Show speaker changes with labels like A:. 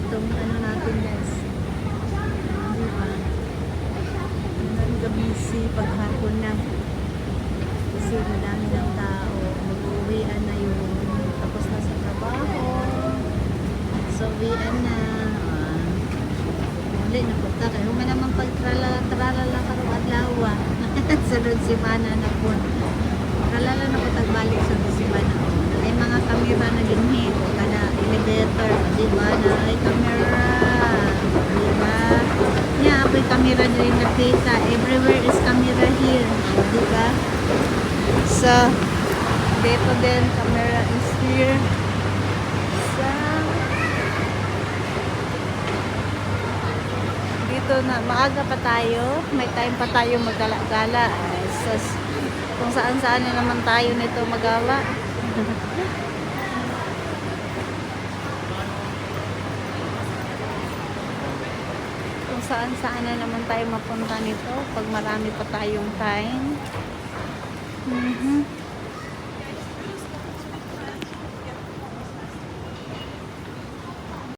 A: itong ano natin guys. Diba? Busy paghapon na. Kasi madami ng tao. Mag-uwian na yung tapos na sa trabaho. So, uwian na. Muli na punta. Kaya man naman pag-tralala karong adlaw. Sunod simana na po. Tralala na po tagbalik sunod simana. Ay mga kamera na ginhit. Kada elevator. Diba? Na ay kamera. Diba? Yeah, apoy camera din nakita. Everywhere is camera here. Diba? So, dito din, camera is here. So, dito na, maaga pa tayo. May time pa tayo magala-gala. So, kung saan-saan na naman tayo nito magala. Saan-saan na naman tayo mapunta nito pag marami pa tayong time.